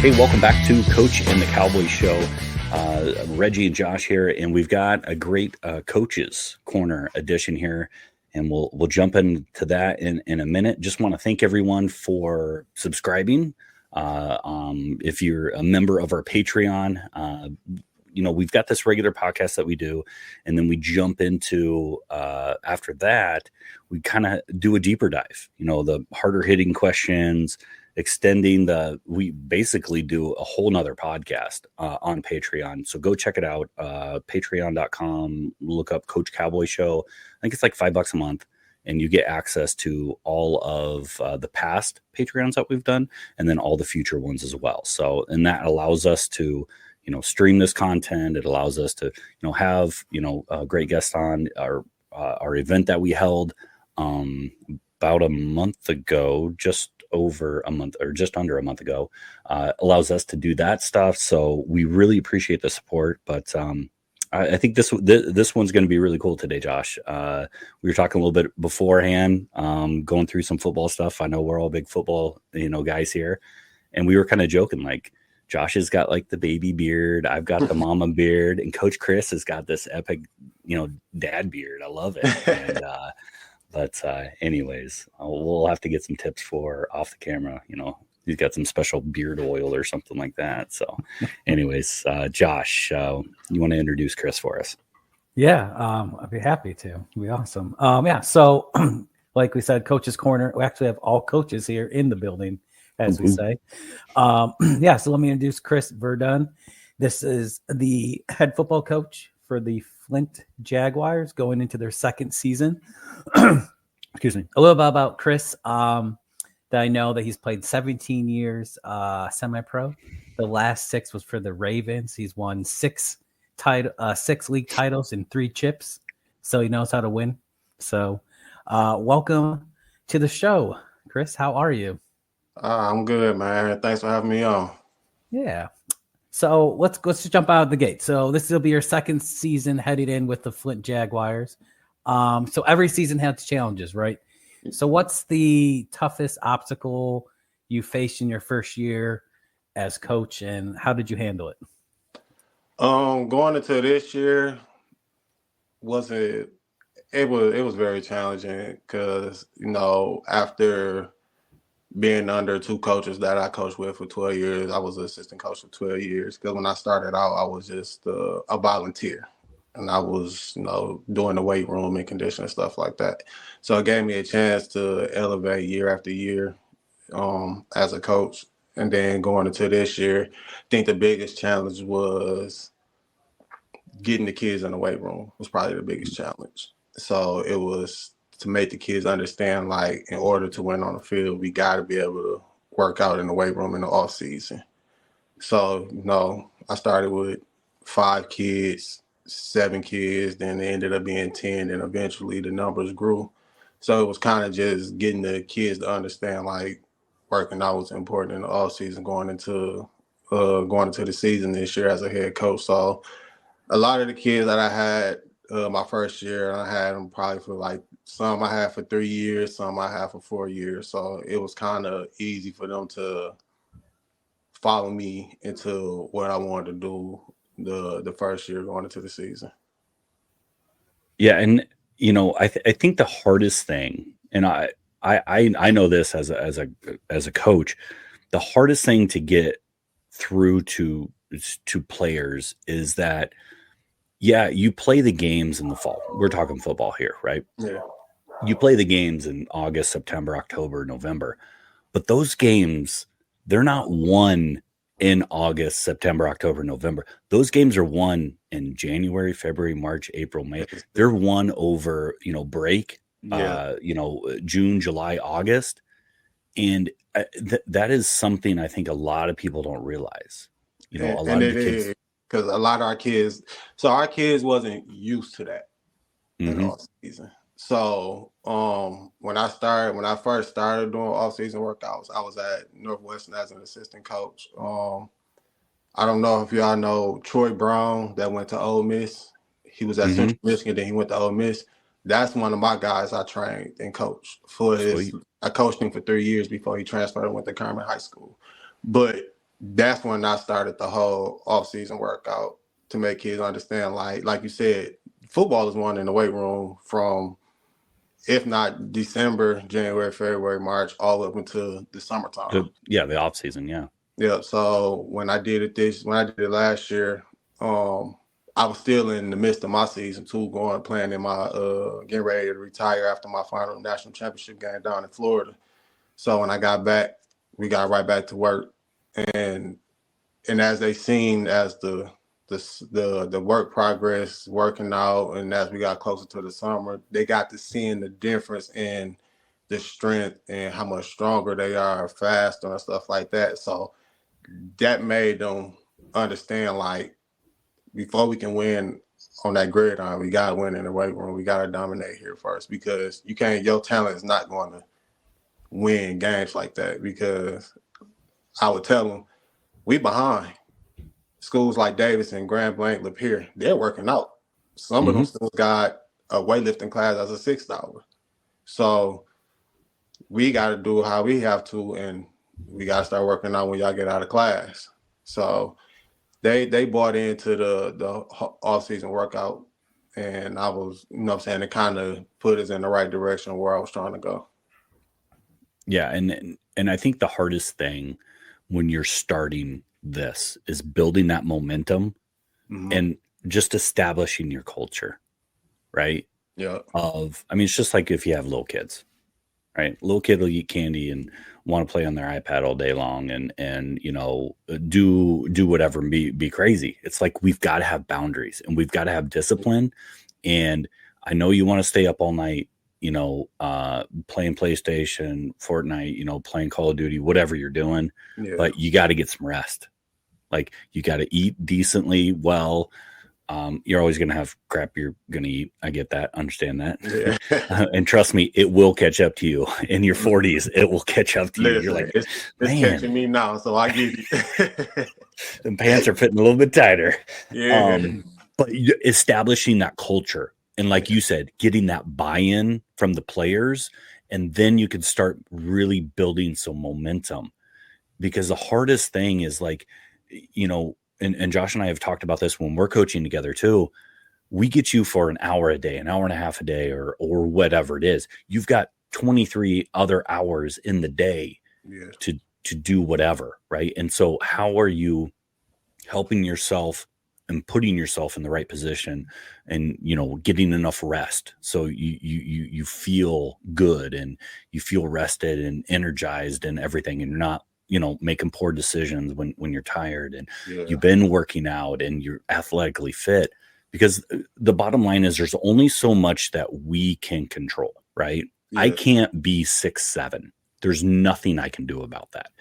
Hey, welcome back to Coach and the Cowboy Show. Reggie and Josh here, and we've got a great Coaches Corner edition here, and we'll jump into that in a minute. Just want to thank everyone for subscribing. If you're a member of our Patreon, we've got this regular podcast that we do, and then we jump into after that, we kind of do a deeper dive. The harder hitting questions. We basically do a whole nother podcast on Patreon. So go check it out. Patreon.com, look up Coach Cowboy Show. I think it's like $5 a month, and you get access to all of the past Patreons that we've done, and then all the future ones as well. So, and that allows us to, stream this content. It allows us to, have, a great guest on our event that we held about a month ago, just over a month or just under a month ago, allows us to do that stuff. So we really appreciate the support, but I think this one's going to be really cool today, Josh. We were talking a little bit beforehand, going through some football stuff. I know we're all big football, guys here, and we were kind of joking, like Josh has got like the baby beard, I've got the mama beard, and Coach Chris has got this epic, dad beard. I love it. And, But anyways, we'll have to get some tips for off the camera. He's got some special beard oil or something like that. So anyways, Josh, you want to introduce Chris for us? Yeah, I'd be happy to. It'd be awesome. So like we said, Coach's Corner. We actually have all coaches here in the building, as we say. So let me introduce Chris Verdun. This is the head football coach for the Flint Jaguars going into their second season. Excuse me. A little bit about Chris. That I know that he's played 17 years semi-pro. The last 6 was for the Ravens. He's won 6 league titles and 3 chips. So he knows how to win. So welcome to the show, Chris. How are you? I'm good, man. Thanks for having me on. Yeah. So let's just jump out of the gate. So this will be your second season headed in with the Flint Jaguars. So every season has challenges, right? So what's the toughest obstacle you faced in your first year as coach, and how did you handle it? Going into this year it was very challenging because, after being under 2 coaches that I coached with for 12 years, I was an assistant coach for 12 years. Because when I started out, I was just a volunteer. And I was, doing the weight room and conditioning, stuff like that. So it gave me a chance to elevate year after year as a coach. And then going into this year, I think the biggest challenge was getting the kids in the weight room was probably the biggest challenge. So it was to make the kids understand, like, in order to win on the field, we got to be able to work out in the weight room in the off season. So, I started with 5 kids, 7 kids, then it ended up being 10, and eventually the numbers grew. So it was kind of just getting the kids to understand, like, working out was important in the off season going into the season this year as a head coach. So a lot of the kids that I had my first year, I had them probably for like some I had for 3 years, some I had for 4 years. So it was kind of easy for them to follow me into what I wanted to do the first year going into the season. Yeah, and I think the hardest thing, and I know this as a coach, the hardest thing to get through to players is that, yeah, you play the games in the fall. We're talking football here, right? Yeah. You play the games in August, September, October, November, but those games, they're not won in August, September, October, November. Those games are won in January, February, March, April, May. They're won over, break, June, July, August. And that is something I think a lot of people don't realize. A lot of the kids, because a lot of our kids wasn't used to that in off season. So when I first started doing off season workouts, I was at Northwestern as an assistant coach. I don't know if y'all know Troy Brown that went to Ole Miss. He was at Central Michigan, then he went to Ole Miss. That's one of my guys I trained and coached I coached him for 3 years before he transferred and went to Kermit High School. But that's when I started the whole off-season workout to make kids understand, like you said, football is won in the weight room from, if not December, January, February, March, all up until the summertime. The off season. Yeah. Yeah. So when I did it last year, I was still in the midst of my season too, playing in my getting ready to retire after my final national championship game down in Florida. So when I got back, we got right back to work, and as they seen as the work progress, working out, and as we got closer to the summer, they got to seeing the difference in the strength and how much stronger they are, faster and stuff like that. So that made them understand, like, before we can win on that gridiron, we gotta win in the weight room. We gotta dominate here first, because your talent is not going to win games like that. Because I would tell them, we behind. Schools like Davidson, Grand Blanc, Lapeer, they're working out. Some of them still got a weightlifting class as a $6. So we got to do how we have to, and we got to start working out when y'all get out of class. So they bought into the off-season workout, and I was, it kind of put us in the right direction where I was trying to go. Yeah, and I think the hardest thing when you're starting this is building that momentum and just establishing your culture, right? Yeah. It's just like if you have little kids, right? Little kid will eat candy and want to play on their iPad all day long and do whatever and be crazy. It's like we've got to have boundaries and we've got to have discipline. And I know you want to stay up all night, playing PlayStation, Fortnite, playing Call of Duty, whatever you're doing, but you got to get some rest. Like, you got to eat decently well. You're always going to have crap you're going to eat. I get that. Understand that. Yeah. And trust me, it will catch up to you in your 40s. It will catch up to you. You're like, it's catching me now. So I get it. The pants are fitting a little bit tighter. Yeah. But establishing that culture and, like you said, getting that buy-in from the players, and then you can start really building some momentum. Because the hardest thing is, like, and Josh and I have talked about this when we're coaching together too. We get you for an hour a day, an hour and a half a day, or whatever it is. You've got 23 other hours in the day to do whatever, right? And so how are you helping yourself and putting yourself in the right position and, getting enough rest so you feel good and you feel rested and energized and everything, and you're not making poor decisions when you're tired, and you've been working out and you're athletically fit. Because the bottom line is there's only so much that we can control, right? Yeah. I can't be 6'7". There's nothing I can do about that.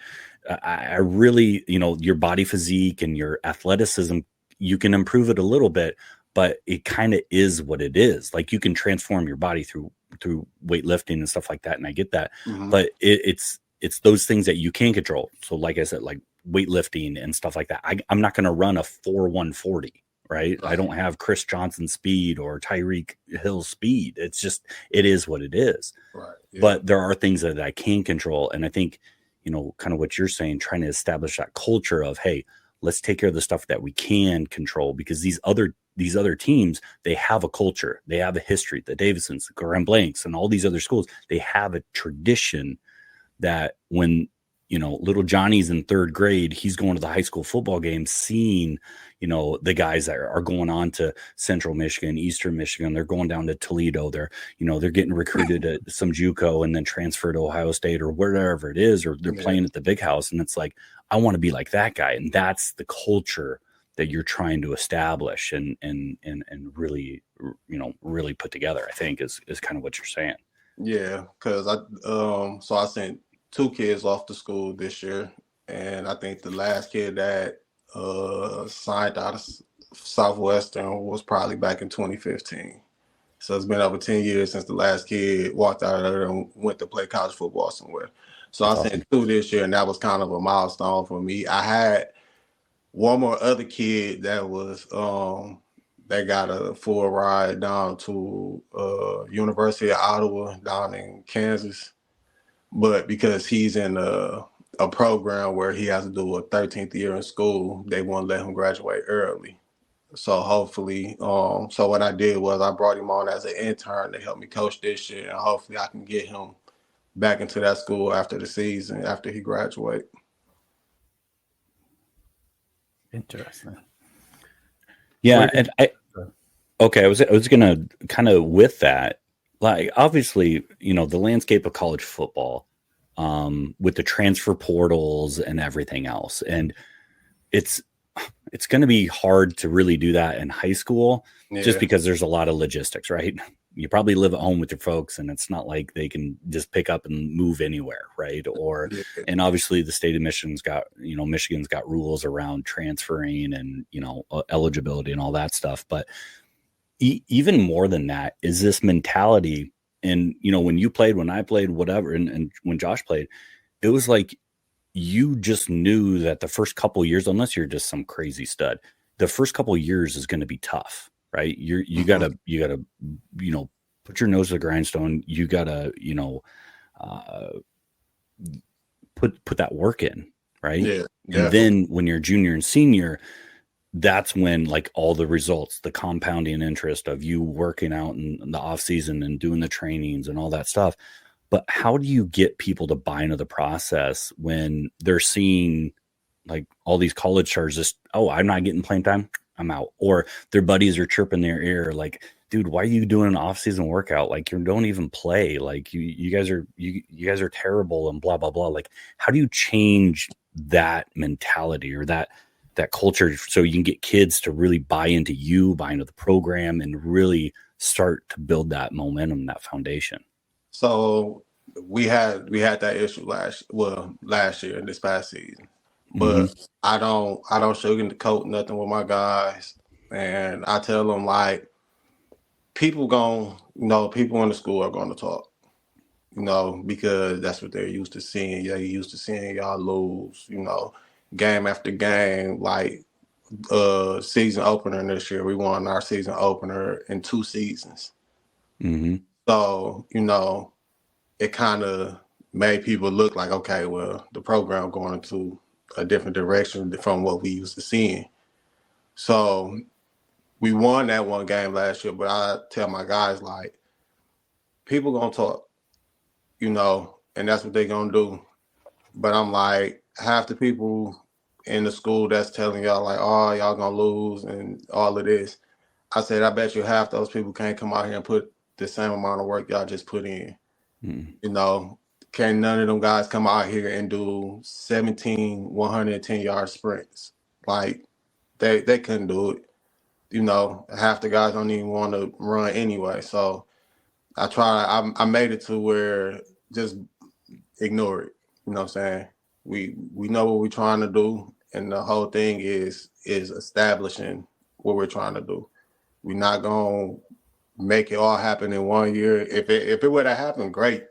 I really, your body physique and your athleticism, you can improve it a little bit, but it kind of is what it is. Like, you can transform your body through weightlifting and stuff like that. And I get that, but it's those things that you can control. So like I said, like weightlifting and stuff like that, I'm not going to run a 4.140, right? I don't have Chris Johnson speed or Tyreek Hill speed. It's just, it is what it is. Right. Yeah. But there are things that I can control. And I think, kind of what you're saying, trying to establish that culture of, hey, let's take care of the stuff that we can control, because these other teams, they have a culture, they have a history. The Davidsons, the Grand Blancs, and all these other schools, they have a tradition that when, little Johnny's in third grade, he's going to the high school football game, seeing, the guys that are going on to Central Michigan, Eastern Michigan, they're going down to Toledo. They're getting recruited at some JUCO and then transferred to Ohio State or wherever it is, or they're playing at the big house. And it's like, I want to be like that guy. And that's the culture that you're trying to establish and really, really put together, I think is kind of what you're saying. Yeah. Cause I sent 2 kids off to school this year. And I think the last kid that signed out of Southwestern was probably back in 2015. So it's been over 10 years since the last kid walked out of there and went to play college football somewhere. So I sent 2 this year, and that was kind of a milestone for me. I had one more other kid that was they got a full ride down to University of Ottawa down in Kansas. But because he's in a program where he has to do a 13th year in school. They won't let him graduate early. So hopefully, so what I did was I brought him on as an intern to help me coach this year, and hopefully I can get him back into that school after the season, after he graduates. Interesting. Yeah, and I was gonna kind of with that, like obviously, the landscape of college football, with the transfer portals and everything else, and it's going to be hard to really do that in high school, just because there's a lot of logistics, right? You probably live at home with your folks, and it's not like they can just pick up and move anywhere, right? Or, and obviously the state of Michigan's got rules around transferring and, eligibility and all that stuff. But even more than that is this mentality. And, when you played, when I played, whatever, and when Josh played, it was like, you just knew that the first couple of years, unless you're just some crazy stud, the first couple of years is going to be tough, right? You gotta, put your nose to the grindstone. You gotta, put that work in, right? Yeah. And then when you're junior and senior, that's when like all the results, the compounding interest of you working out in the off season and doing the trainings and all that stuff. But how do you get people to buy into the process when they're seeing like all these college stars just, oh, I'm not getting playing time, I'm out. Or their buddies are chirping their ear like, dude, why are you doing an off-season workout? Like you don't even play. Like you guys are terrible and blah, blah, blah. Like how do you change that mentality or that culture so you can get kids to really buy into the program and really start to build that momentum, that foundation? So we had that issue last year and this past season, but I don't sugarcoat nothing with my guys, and I tell them like people in the school are going to talk, because that's what they're used to seeing. They're used to seeing y'all lose, game after game. Like season opener this year, we won our season opener in 2 seasons. So, it kind of made people look like, okay, well, the program going into a different direction from what we used to seeing. So we won that one game last year, but I tell my guys, like, people going to talk, and that's what they're going to do. But I'm like, half the people in the school that's telling y'all, like, oh, y'all going to lose and all of this. I said, I bet you half those people can't come out here and put the same amount of work y'all just put in. Can none of them guys come out here and do 17 110-yard sprints? Like they couldn't do it. Half the guys don't even want to run anyway. So I made it to where just ignore it. You know what I'm saying? We know what we're trying to do, and the whole thing is establishing what we're trying to do. We're not gonna make it all happen in 1 year. If it would have happened, great.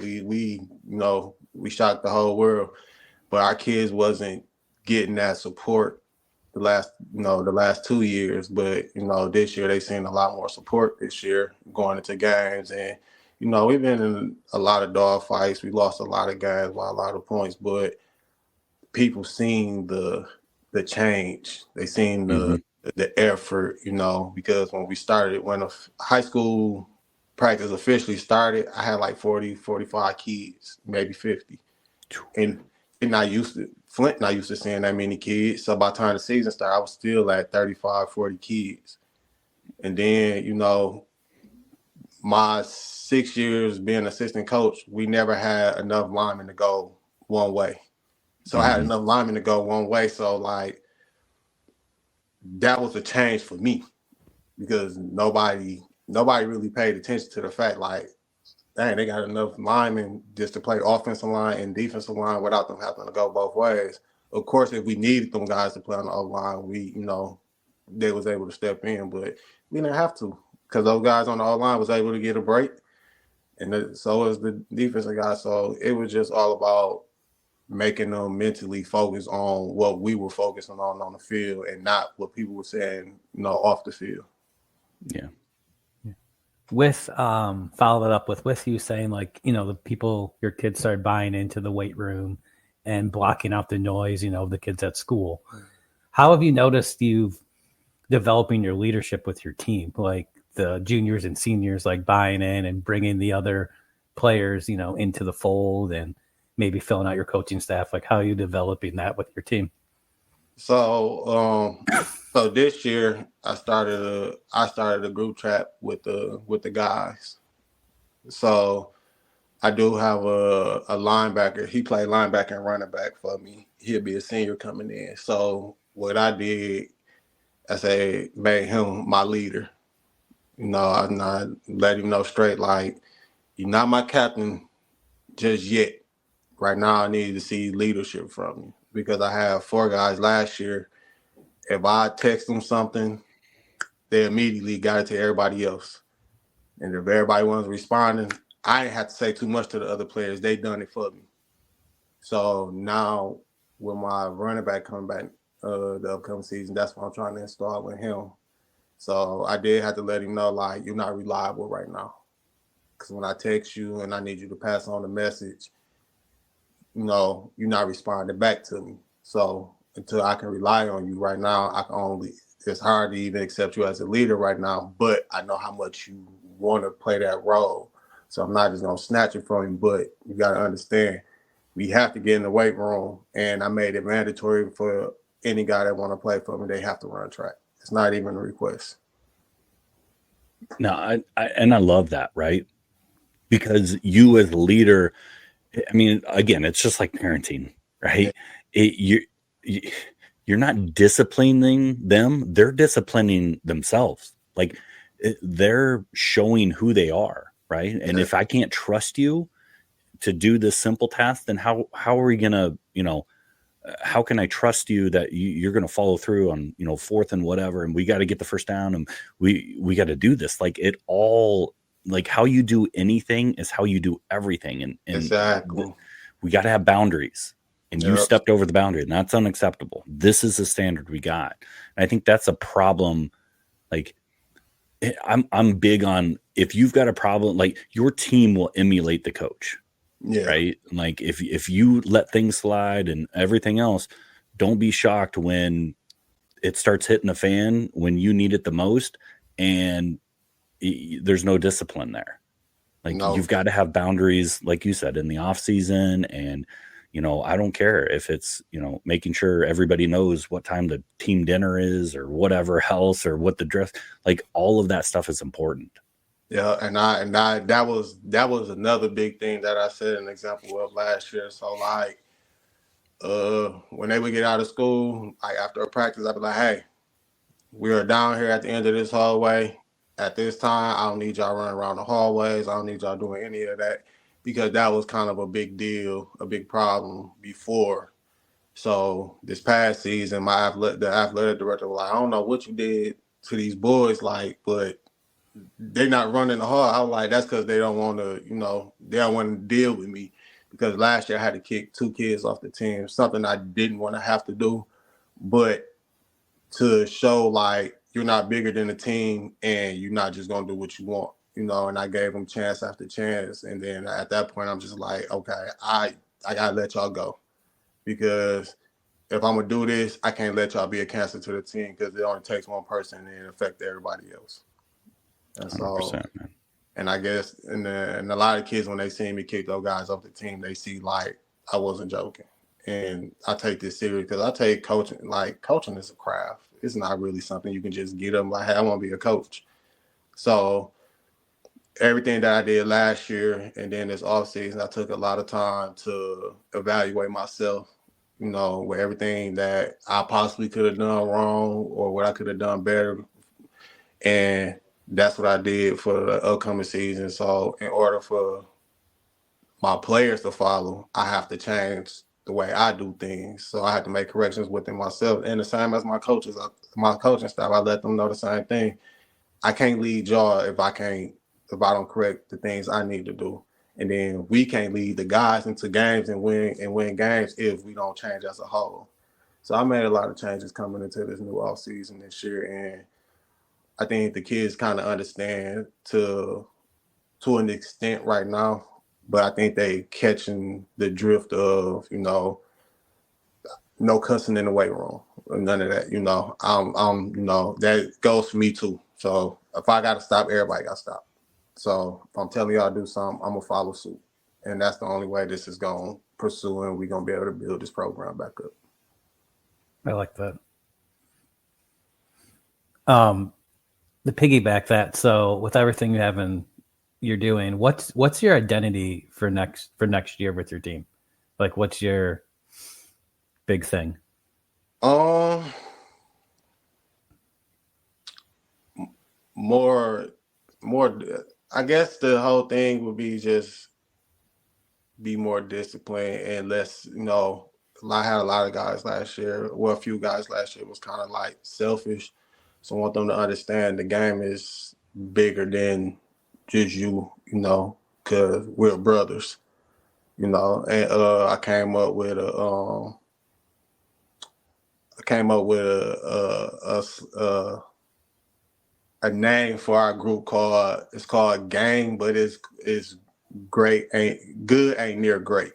We shocked the whole world, but our kids wasn't getting that support the last 2 years. But this year they seen a lot more support this year going into games, and we've been in a lot of dog fights. We lost a lot of games by a lot of points, but people seen the change. They seen the effort, because when we started, when a high school practice officially started, I had like 40, 45 kids, maybe 50. And Flint not used to seeing that many kids. So by the time the season started, I was still at 35, 40 kids. And then, my 6 years being assistant coach, we never had enough linemen to go one way. So I had enough linemen to go one way. So like that was a change for me, because nobody really paid attention to the fact like, dang, they got enough linemen just to play offensive line and defensive line without them having to go both ways. Of course, if we needed them guys to play on the O-line, they was able to step in, but we didn't have to, because those guys on the O-line was able to get a break, and so was the defensive guys. So it was just all about making them mentally focus on what we were focusing on the field and not what people were saying, off the field. Yeah. With follow it up with you saying like, the people, your kids started buying into the weight room and blocking out the noise, of the kids at school. How have you noticed you've developing your leadership with your team, like the juniors and seniors, like buying in and bringing the other players, into the fold, and maybe filling out your coaching staff? Like, how are you developing that with your team? So so this year I started a group chat with the guys. So I do have a linebacker. He played linebacker and running back for me. He'll be a senior coming in. So what I did, I made him my leader. I not let him know straight, like, you're not my captain just yet. Right now, I need to see leadership from you, because I have 4 guys last year. If I text them something, they immediately got it to everybody else. And if everybody was responding, I didn't have to say too much to the other players. They done it for me. So now with my running back coming back the upcoming season, that's what I'm trying to install with him. So I did have to let him know, like, you're not reliable right now. Because when I text you and I need you to pass on the message, you're not responding back to me. So until I can rely on you right now, it's hard to even accept you as a leader right now, but I know how much you want to play that role. So I'm not just going to snatch it from you, but you got to understand, we have to get in the weight room, and I made it mandatory for any guy that want to play for me, they have to run track. It's not even a request. No, I love that, right? Because you as a leader, I mean, again, it's just like parenting, right? You're not disciplining them; they're disciplining themselves. Like, they're showing who they are, right? And if I can't trust you to do this simple task, then how are we gonna, how can I trust you that you're going to follow through on, 4th and whatever, and we got to get the first down, and we got to do this. Like, it all, like, how you do anything is how you do everything. And exactly. We got to have boundaries, and you stepped over the boundary, and that's unacceptable. This is the standard we got. And I think that's a problem. Like, I'm big on, if you've got a problem, like, your team will emulate the coach. Yeah. Right. Like, if you let things slide and everything else, don't be shocked when it starts hitting a fan when you need it the most, and there's no discipline there. Like, you've got to have boundaries, like you said, in the off season. And, I don't care if it's, making sure everybody knows what time the team dinner is or whatever else, or what the dress, like, all of that stuff is important. Yeah, and I that was another big thing that I set an example of last year. So, like, when they would get out of school, like, after a practice, I'd be like, hey, we are down here at the end of this hallway. At this time, I don't need y'all running around the hallways. I don't need y'all doing any of that, because that was kind of a big deal, a big problem before. So this past season, the athletic director was like, I don't know what you did to these boys, like, but they're not running the hall. I was like, that's because they don't want to, they don't want to deal with me. Because last year I had to kick 2 kids off the team, something I didn't want to have to do. But to show, like, you're not bigger than the team, and you're not just going to do what you want, and I gave them chance after chance. And then at that point, I'm just like, okay, I got to let y'all go. Because if I'm going to do this, I can't let y'all be a cancer to the team, because it only takes one person and it affects everybody else. And so, man. And I guess, and a lot of kids, when they see me kick those guys off the team, they see, like, I wasn't joking. And I take this serious, because I take coaching, like, coaching is a craft. It's not really something you can just get up like, hey, I want to be a coach. So everything that I did last year and then this offseason, I took a lot of time to evaluate myself, with everything that I possibly could have done wrong or what I could have done better. And that's what I did for the upcoming season. So in order for my players to follow, I have to change the way I do things. So I have to make corrections within myself. And the same as my coaches, my coaching staff, I let them know the same thing. I can't lead y'all if I don't correct the things I need to do. And then we can't lead the guys into games and win games if we don't change as a whole. So I made a lot of changes coming into this new offseason this year, and I think the kids kind of understand to an extent right now, but I think they catching the drift of, no cussing in the weight room, none of that. That goes for me too. So if I got to stop, everybody got to stop. So if I'm telling y'all to do something, I'm gonna follow suit, and that's the only way this is gonna pursue, and we're gonna be able to build this program back up. I like that. The piggyback that. So with everything you're doing, what's your identity for next year with your team? Like, what's your big thing? More. I guess the whole thing would be just be more disciplined and less. I had a lot of guys last year. Well, a few guys last year was kind of like selfish. So I want them to understand the game is bigger than just you. Because we're brothers. And I came up with a name for our group called Gang, but it's great ain't good ain't near great.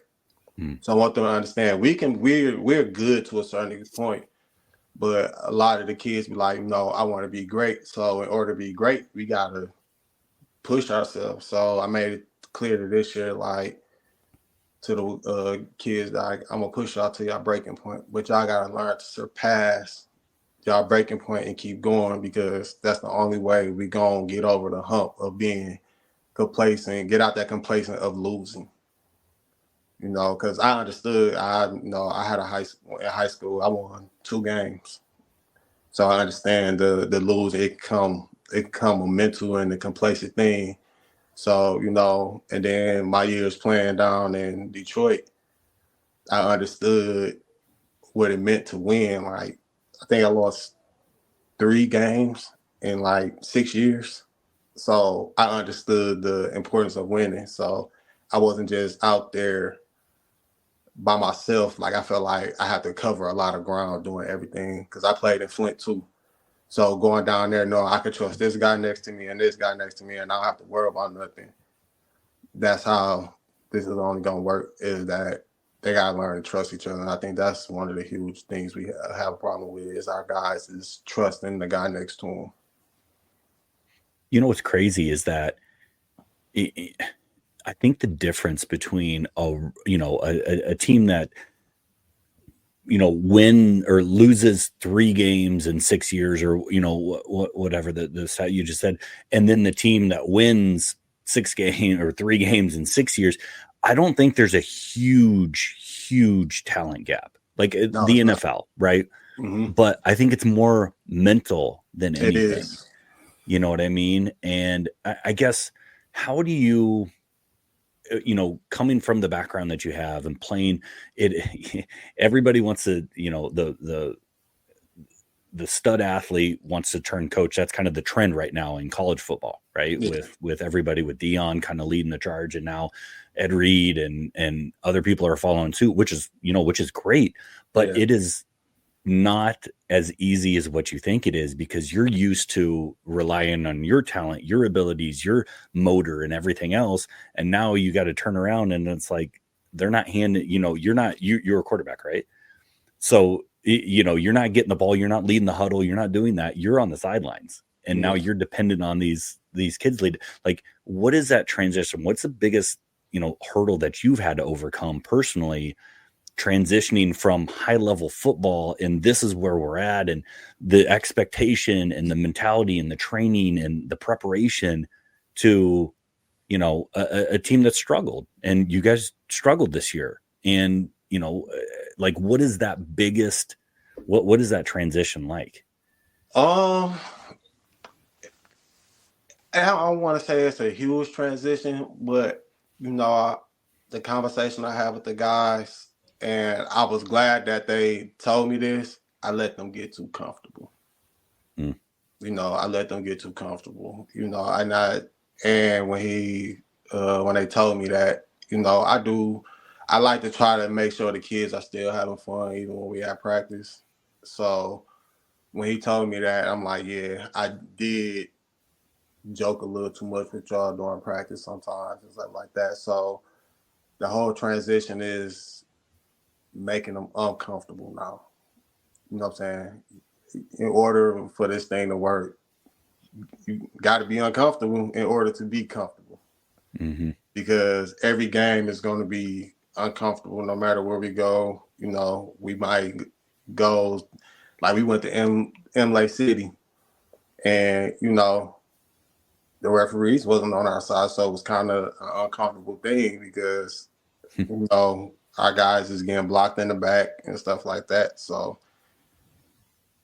So I want them to understand we're good to a certain point, but a lot of the kids be like, no, I want to be great. So in order to be great, we gotta push ourselves. So I made it clear to this year, like to the kids, that I'm gonna push y'all to y'all breaking point, but y'all gotta learn to surpass y'all breaking point and keep going, because that's the only way we gonna get over the hump of being complacent, get out that complacent of losing. Because I understood. I had in high school I won 2 games, so I understand the lose. It come a mental and a complacent thing. So and then my years playing down in Detroit, I understood what it meant to win. Like, I think I lost 3 games in like 6 years. So I understood the importance of winning. So I wasn't just out there by myself. Like, I felt like I had to cover a lot of ground doing everything, because I played in Flint too. So going down there, knowing I could trust this guy next to me and this guy next to me, and I don't have to worry about nothing. That's how this is only going to work, is that they got to learn to trust each other. And I think that's one of the huge things we have a problem with, is our guys is trusting the guy next to them. What's crazy is that I think the difference between a team that win or loses 3 games in 6 years, or whatever the stat you just said, and then the team that wins 6 games or 3 games in 6 years, I don't think there's a huge talent gap like the NFL, right? Mm-hmm. But I think it's more mental than anything. It is. You know what I mean? And I guess, how do you, coming from the background that you have and playing it, everybody wants to, the stud athlete wants to turn coach. That's kind of the trend right now in college football, right? Yeah. With everybody, with Dion kind of leading the charge, and now Ed Reed and other people are following suit, which is great, but it is not as easy as what you think it is, because you're used to relying on your talent, your abilities, your motor and everything else. And now you got to turn around and it's like, they're not handing, you're a quarterback, right? So, you're not getting the ball. You're not leading the huddle. You're not doing that. You're on the sidelines. And now you're dependent on these kids lead. Like, what is that transition? What's the biggest, hurdle that you've had to overcome personally, transitioning from high level football, and this is where we're at, and the expectation and the mentality and the training and the preparation, to, a team that struggled, and you guys struggled this year. And, like, what is that biggest, what is that transition like? I don't want to say it's a huge transition, but the conversation I have with the guys, and I was glad that they told me this. I let them get too comfortable. I let them get too comfortable. And when they told me that, I like to try to make sure the kids are still having fun even when we have practice. So when he told me that, I'm like, yeah, I did joke a little too much with y'all during practice sometimes and stuff like that. So the whole transition is making them uncomfortable now. You know what I'm saying? In order for this thing to work, you got to be uncomfortable in order to be comfortable. Mm-hmm. Because every game is going to be uncomfortable no matter where we go. You know, we might go, like we went to Lake City, and, you know, the referees wasn't on our side, so it was kind of an uncomfortable thing because, you know, our guys is getting blocked in the back and stuff like that. So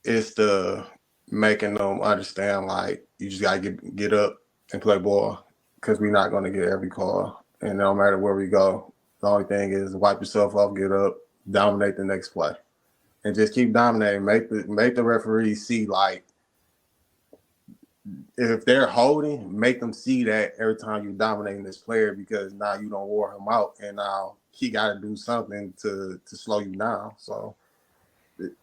it's the making them understand, like, you just got to get up and play ball because we're not going to get every call. And no matter where we go, the only thing is wipe yourself off, get up, dominate the next play. And just keep dominating. Make the referees see, like, if they're holding, make them see that every time you're dominating this player, because now you don't wore him out and now he got to do something to slow you down. So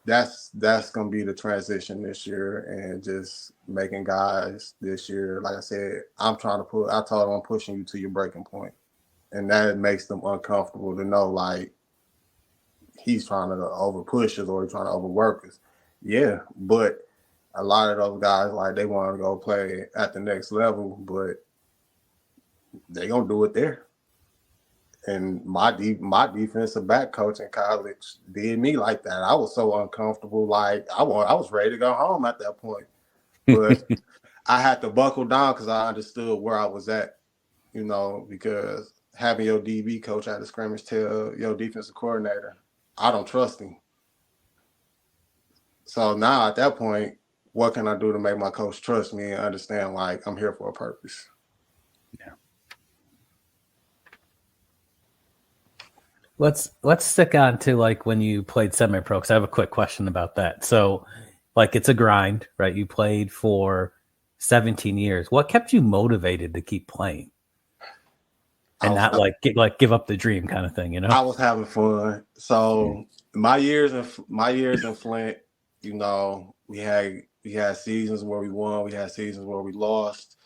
that's going to be the transition this year, and just making guys this year. Like I said, I told them I'm pushing you to your breaking point. And that makes them uncomfortable to know, like, he's trying to over push us or he's trying to overwork us. Yeah, but a lot of those guys, like, they want to go play at the next level, but they gonna do it there. And my defensive back coach in college did me like that. I was so uncomfortable, like I was ready to go home at that point, but I had to buckle down because I understood where I was at, you know, because having your DB coach at the scrimmage tell your defensive coordinator, I don't trust him. So now at that point, what can I do to make my coach trust me and understand, like, I'm here for a purpose? Yeah. Let's stick on to, like, when you played semi-pro, because I have a quick question about that. So, like, it's a grind, right? You played for 17 years. What kept you motivated to keep playing and not give up the dream kind of thing? You know, I was having fun. So my years in Flint, you know, we had seasons where we won, we had seasons where we lost.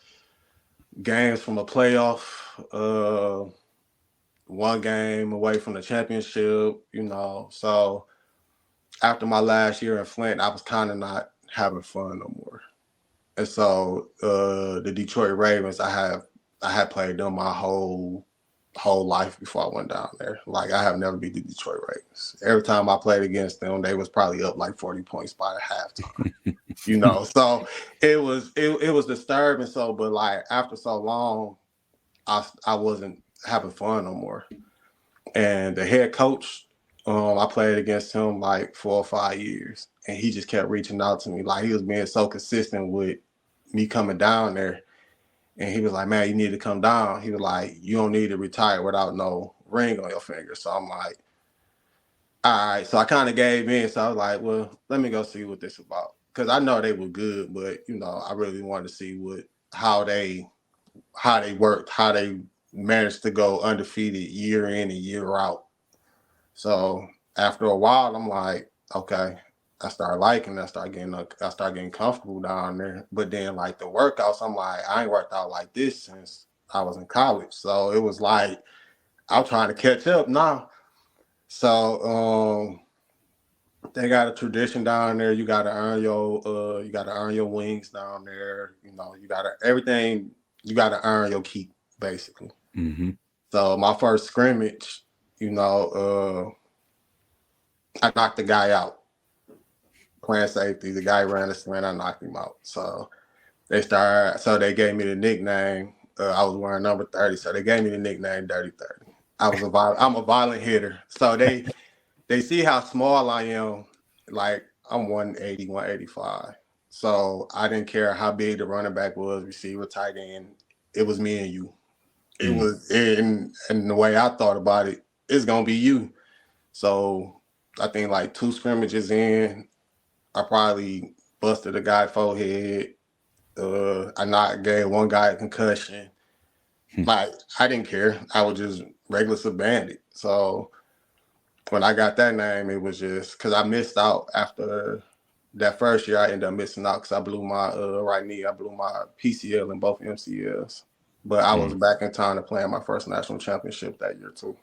Games from a playoff, one game away from the championship, you know. So after my last year in Flint, I was kind of not having fun no more. And so the Detroit Ravens, I had played them my whole life before I went down there. Like, I have never beat the Detroit Ravens. Every time I played against them, they was probably up like 40 points by the halftime. You know, so it was disturbing. So, but like after so long, I wasn't having fun no more. And the head coach, I played against him like 4 or 5 years, and he just kept reaching out to me. Like, he was being so consistent with me coming down there. And he was like, man, you need to come down. He was like, you don't need to retire without no ring on your finger. So I'm like, all right. So I kind of gave in. So I was like, well, let me go see what this is about. Because I know they were good, but, you know, I really wanted to see how they worked, how they managed to go undefeated year in and year out. So after a while, I'm like, okay. I started liking it. I started getting comfortable down there. But then, like, the workouts, I'm like, I ain't worked out like this since I was in college. So it was like, I'm trying to catch up now. So they got a tradition down there. You gotta earn your wings down there. You know, you gotta earn your keep, basically. Mm-hmm. So my first scrimmage, you know, I knocked the guy out. Playing safety, the guy ran the sprint, I knocked him out. So they gave me the nickname. I was wearing number 30, so they gave me the nickname Dirty 30. I'm a violent hitter. So they see how small I am. Like, I'm 180, 185. So I didn't care how big the running back was, receiver, tight end. It was me and you. It was, and the way I thought about it, it's gonna be you. So I think like 2 scrimmages in, I probably busted a guy forehead. I gave one guy a concussion. Like, I didn't care. I was just regular bandit. So when I got that name, it was just because I missed out after that first year. I ended up missing out because I blew my right knee. I blew my PCL and both MCLs. But I was back in time to play in my first national championship that year too.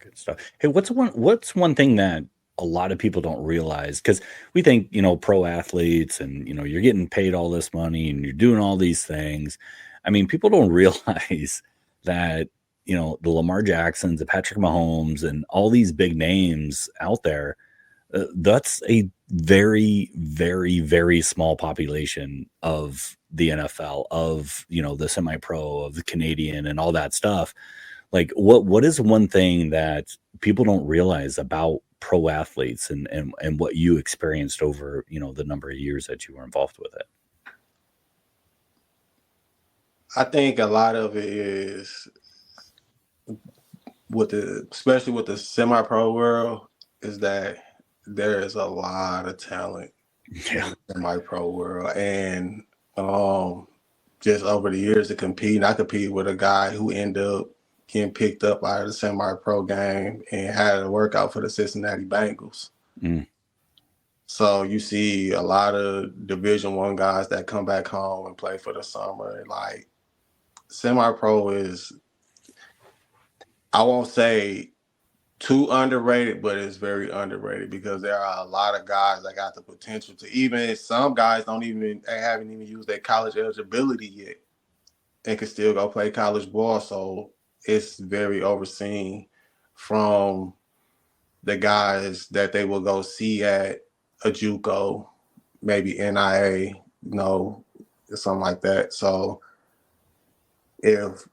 Good stuff. Hey, what's one thing that a lot of people don't realize? Because we think, pro athletes and, you're getting paid all this money and you're doing all these things. I mean, people don't realize that, the Lamar Jacksons, the Patrick Mahomes, and all these big names out there, that's a very, very, very small population of the NFL, of, the semi-pro, of the Canadian and all that stuff. Like what is one thing that people don't realize about pro athletes and what you experienced over, the number of years that you were involved with it? I think a lot of it is especially with the semi-pro world, is that there is a lot of talent in the semi-pro world. And just over the years to compete, I competed with a guy who ended up getting picked up out of the semi-pro game and had a workout for the Cincinnati Bengals. So you see a lot of Division I guys that come back home and play for the summer. Like, semi-pro is, I won't say too underrated, but it's very underrated because there are a lot of guys that got the potential to, even some guys haven't even used their college eligibility yet and can still go play college ball. So it's very overseen from the guys that they will go see at a JUCO, maybe NIA, something like that. So if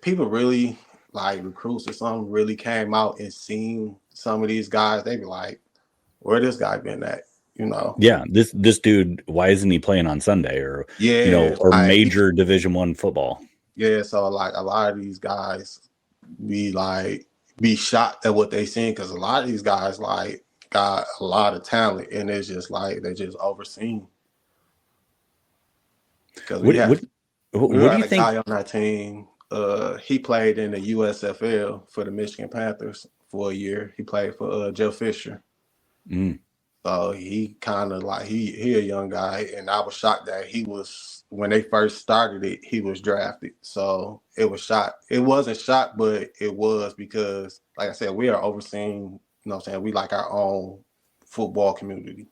people really like recruits or something really came out and seen some of these guys, they'd be like, where this guy been at? Yeah, this dude, why isn't he playing on Sunday or major Division I football? Yeah, so like a lot of these guys be shocked at what they seen, because a lot of these guys like got a lot of talent, and it's just like they're just overseen. Because we had a guy on our team. He played in the USFL for the Michigan Panthers for a year. He played for Joe Fisher. So he kind of like he a young guy, and I was shocked that when they first started it, he was drafted. So it was shocked. It wasn't shocked, but it was, because, like I said, we are overseeing. We like our own football community.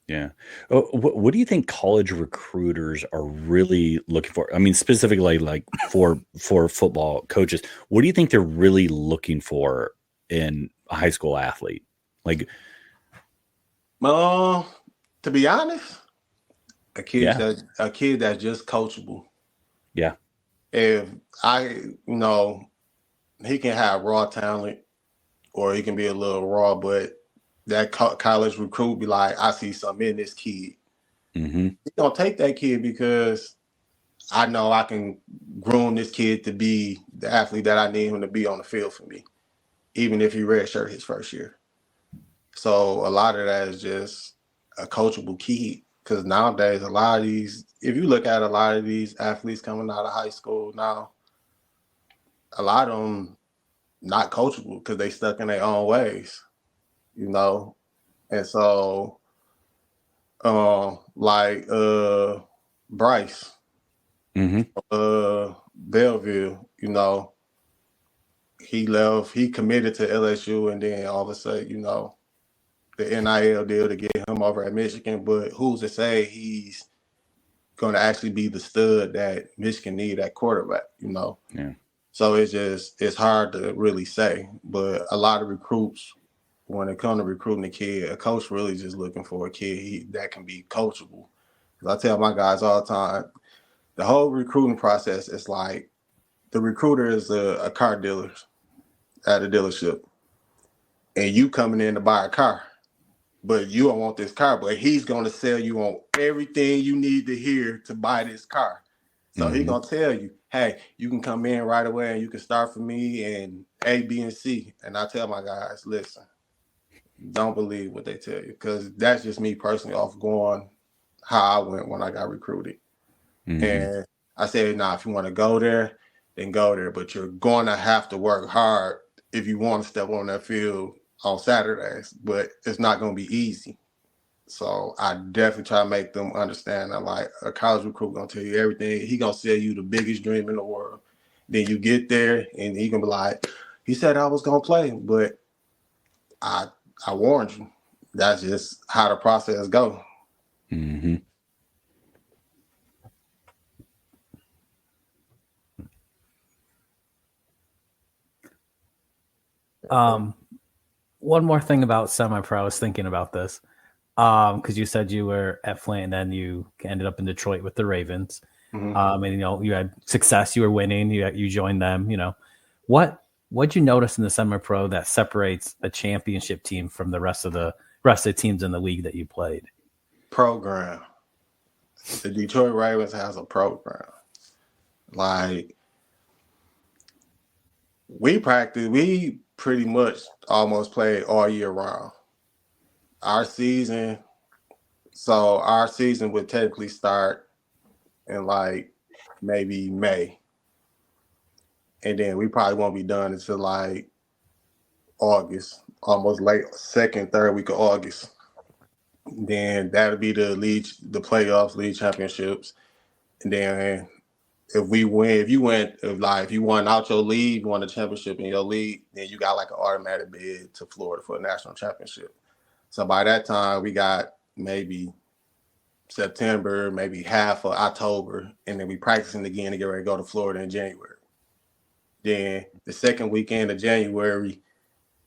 Yeah. What do you think college recruiters are really looking for? I mean, specifically like for football coaches, what do you think they're really looking for in a high school athlete? Like, to be honest, a kid that's just coachable. Yeah. If he can have raw talent, or he can be a little raw, but that college recruit be like, I see something in this kid. He's gonna take that kid because I know I can groom this kid to be the athlete that I need him to be on the field for me, even if he redshirt his first year. So a lot of that is just a coachable kid, because nowadays if you look at a lot of these athletes coming out of high school now, a lot of them not coachable because they stuck in their own ways. And so Bryce, Belleville, he left, he committed to LSU, and then all of a sudden, the NIL deal to get him over at Michigan, but who's to say he's going to actually be the stud that Michigan need at quarterback, Yeah. So it's hard to really say, but a lot of recruits, when it comes to recruiting a kid, a coach really just looking for a kid that can be coachable. Because I tell my guys all the time, the whole recruiting process is like the recruiter is a car dealer at a dealership, and you coming in to buy a car, but you don't want this car, but he's going to sell you on everything you need to hear to buy this car. So he's going to tell you, hey, you can come in right away and you can start for me and A, B, and C. And I tell my guys, listen, don't believe what they tell you, because that's just me personally off going how I went when I got recruited. And I said, if you want to go there, then go there, but you're going to have to work hard if you want to step on that field on Saturdays, but it's not going to be easy. So I definitely try to make them understand that, like, a college recruit going to tell you everything. He going to sell you the biggest dream in the world, Then you get there and he can be like, he said I was gonna play, but I warned you. That's just how the process go. Mm-hmm. One more thing about semi-pro. I was thinking about this because you said you were at Flint and then you ended up in Detroit with the Ravens. Mm-hmm. And you had success. You were winning. You joined them. What'd you notice in the semi-pro that separates a championship team from the rest of the teams in the league that you played? Program. The Detroit Ravens has a program. Like we pretty much almost played all year round. Our season would technically start in like maybe May. And then we probably won't be done until like August, almost late second, third week of August. Then that'll be the playoffs, league championships. And then if you won out your league, you won the championship in your league, then you got like an automatic bid to Florida for a national championship. So by that time, we got maybe September, maybe half of October, and then we practicing again to get ready to go to Florida in January. Then the second weekend of January,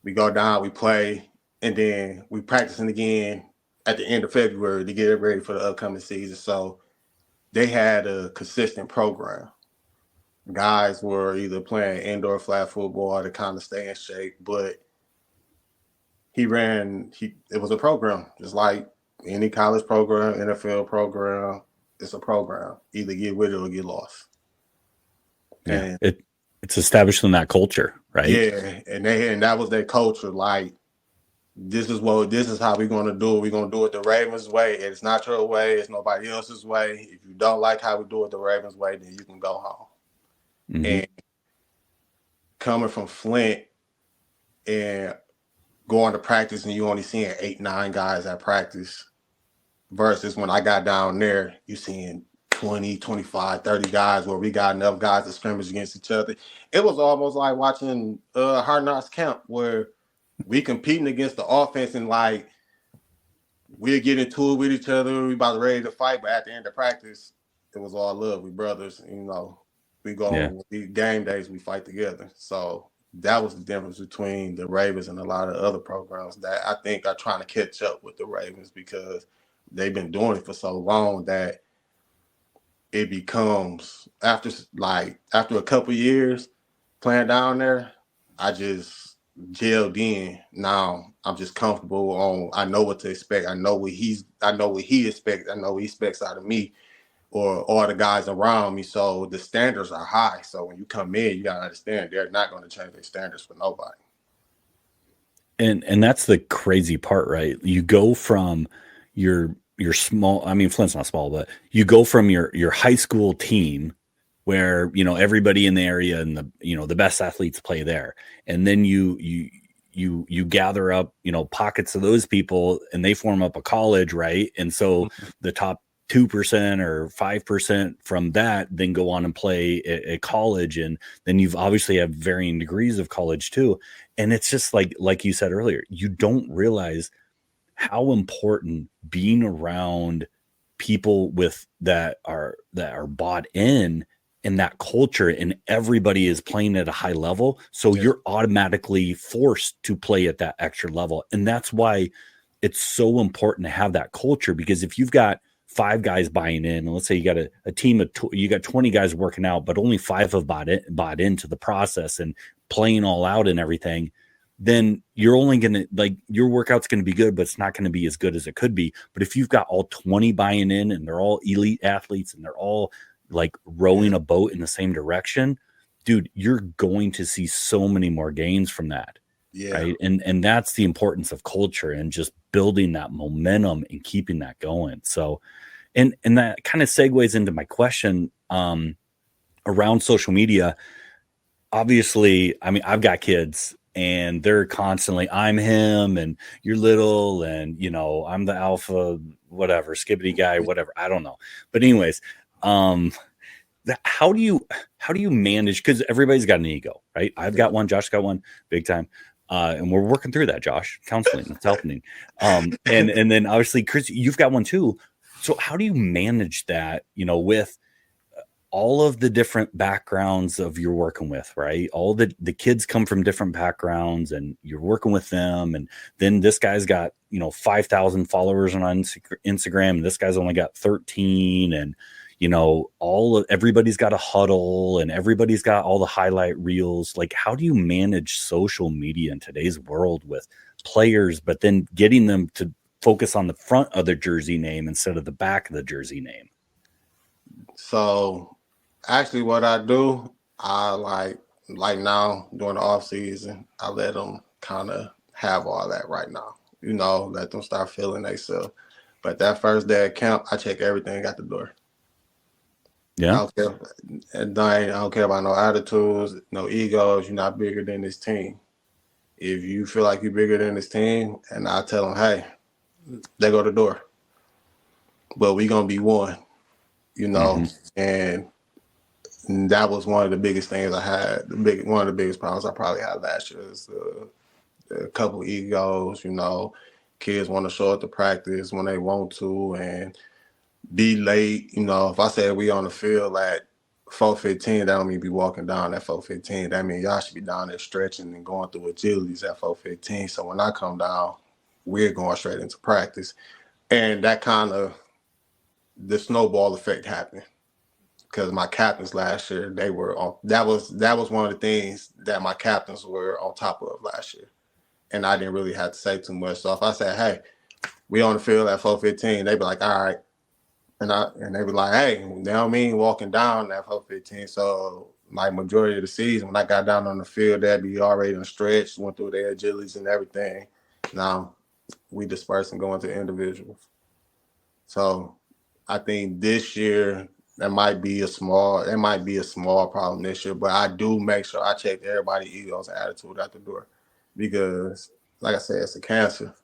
we go down, we play, and then we practicing again at the end of February to get ready for the upcoming season. So they had a consistent program. Guys were either playing indoor flag football to kind of stay in shape, but it was a program, just like any college program, NFL program. It's a program. Either get with it or get lost. Yeah, it's establishing that culture, right? Yeah, and that was their culture. Like, this is how we're gonna do it. We're gonna do it the Ravens way. It's not your way. It's nobody else's way. If you don't like how we do it the Ravens way, then you can go home. Mm-hmm. And coming from Flint and going to practice and you only seeing 8-9 guys at practice versus when I got down there, you seeing 20, 25, 30 guys where we got enough guys to scrimmage against each other. It was almost like watching Hard Knocks camp where we competing against the offense and like we'll get into it with each other. We about ready to fight, but at the end of practice, it was all love. We brothers, we go game days, we fight together. So that was the difference between the Ravens and a lot of other programs that I think are trying to catch up with the Ravens because they've been doing it for so long that it becomes after a couple of years playing down there, I just gelled in. Now I'm just comfortable I know what to expect. I know what he expects. I know what he expects out of me or all the guys around me. So the standards are high. So when you come in, you gotta understand they're not going to change their standards for nobody. And that's the crazy part, right? You go from your small, I mean, Flint's not small, but you go from your high school team where, everybody in the area and the best athletes play there. And then you gather up, pockets of those people and they form up a college, right? And so the top 2% or 5% from that then go on and play at college. And then you've obviously have varying degrees of college too. And it's just like you said earlier, you don't realize how important being around people that are bought in that culture, and everybody is playing at a high level. So you're automatically forced to play at that extra level. And that's why it's so important to have that culture, because if you've got 5 guys buying in, and let's say you got a team of you got 20 guys working out, but only 5 have bought into the process and playing all out and everything, then you're only going to your workout's going to be good, but it's not going to be as good as it could be. But if you've got all 20 buying in and they're all elite athletes and they're all rowing a boat in the same direction, dude, you're going to see so many more gains from that. Yeah. Right. And that's the importance of culture and just building that momentum and keeping that going. So, and that kind of segues into my question around social media. Obviously, I mean, I've got kids and they're constantly, I'm him and you're little and, I'm the alpha, whatever, skibbity guy, whatever. I don't know. But anyways, how do you manage? Because everybody's got an ego, right? I've got one, Josh got one, big time. And we're working through that, Josh. Counseling, it's helping. And then obviously, Chris, you've got one too. So how do you manage that, with all of the different backgrounds of you're working with, right? All the kids come from different backgrounds and you're working with them. And then this guy's got, 5,000 followers on Instagram. And this guy's only got 13. And, everybody's got a huddle and everybody's got all the highlight reels. Like, how do you manage social media in today's world with players, but then getting them to focus on the front of the jersey name instead of the back of the jersey name? So actually what I do, I like now during the off season, I let them kind of have all that right now, let them start feeling themselves. But that first day at camp, I check everything at the door. Yeah. I don't care about no attitudes, no egos. You're not bigger than this team. If you feel like you're bigger than this team, and I tell them, hey, they go to the door. But we going to be one, and that was one of the biggest things I had. One of the biggest problems I probably had last year is a couple egos, kids want to show up to practice when they want to and be late. If I said we on the field at 4:15, that don't mean be walking down at 4:15. That means y'all should be down there stretching and going through agilities at 4:15. So when I come down, we're going straight into practice. And that kind of the snowball effect happened because my captains last year, they were on. That was one of the things that my captains were on top of last year. And I didn't really have to say too much. So if I said, hey, we on the field at 4:15, they'd be like, all right. And they be like, hey, they don't mean walking down at 4:15. So like majority of the season, when I got down on the field, they'd be already in stretch, went through their agilities and everything. Now we disperse and go into individuals. So I think this year that might be a small problem this year, but I do make sure I check everybody's egos and attitude at the door because, like I said, it's a cancer.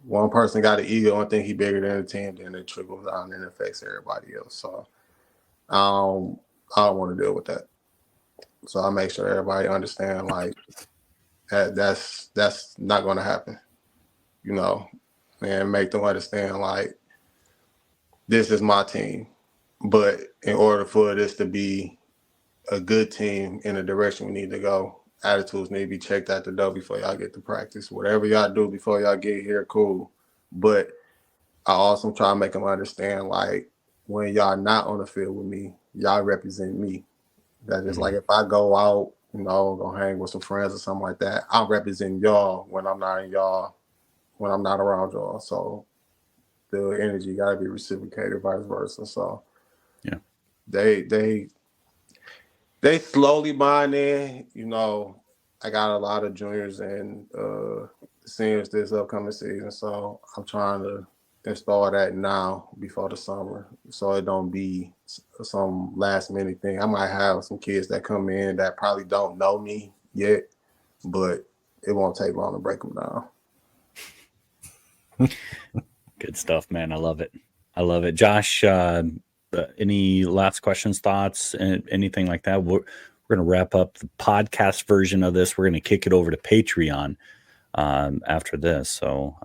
One person got an ego and think he bigger than the team, then it trickles down and affects everybody else. So I don't want to deal with that. So I make sure everybody understand like that's not going to happen, and make them understand like this is my team. But in order for this to be a good team in the direction we need to go, attitudes need to be checked at the door before y'all get to practice. Whatever y'all do before y'all get here, cool. But I also try to make them understand, like, when y'all not on the field with me, y'all represent me. That is like if I go out, go hang with some friends or something like that, I'm representing y'all when I'm not around y'all. So the energy got to be reciprocated, vice versa. So yeah, they slowly buying in. I got a lot of juniors and seniors this upcoming season, so I'm trying to install that now before the summer, so it don't be some last minute thing. I might have some kids that come in that probably don't know me yet, but it won't take long to break them down. Good stuff, man. I love it. Josh, any last questions, thoughts, anything like that? We're going to wrap up the podcast version of this. We're going to kick it over to Patreon after this. So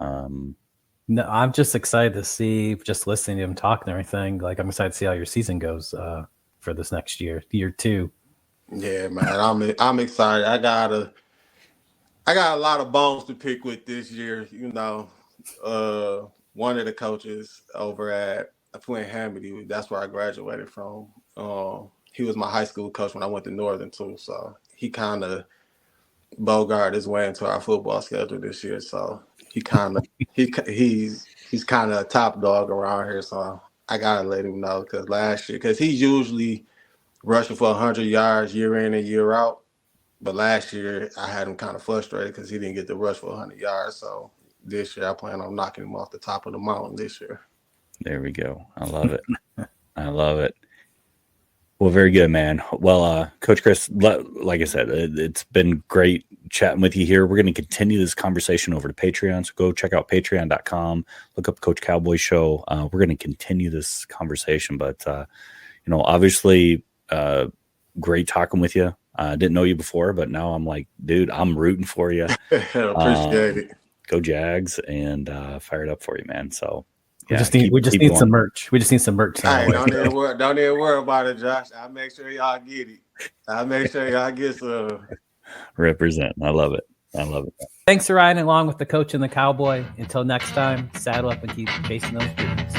no, I'm just excited to see, just listening to him talk and everything. Like, I'm excited to see how your season goes for this next year 2. Yeah, man, I'm excited. I got a lot of bones to pick with this year. One of the coaches over at Flint Jaguars, that's where I graduated from. He was my high school coach when I went to Northern too. So he kind of bogarted his way into our football schedule this year. So he's kind of a top dog around here. So I gotta let him know because he's usually rushing for 100 yards year in and year out. But last year I had him kind of frustrated because he didn't get the rush for 100 yards. So this year I plan on knocking him off the top of the mountain this year. There we go. I love it. I love it. Well, very good, man. Well, Coach Chris, like I said, it's been great chatting with you here. We're going to continue this conversation over to Patreon. So go check out patreon.com, look up Coach Cowboy Show. We're going to continue this conversation, but, obviously Great talking with you. Didn't know you before, but now I'm like, dude, I'm rooting for you. Appreciate it. Go Jags, and fired up for you, man. So we just need some merch. We just need some merch. Hey, don't even worry about it, Josh. I'll make sure y'all get it. I'll make sure y'all get some. Represent. I love it. Thanks for riding along with the Coach and the Cowboy. Until next time, saddle up and keep chasing those dreams.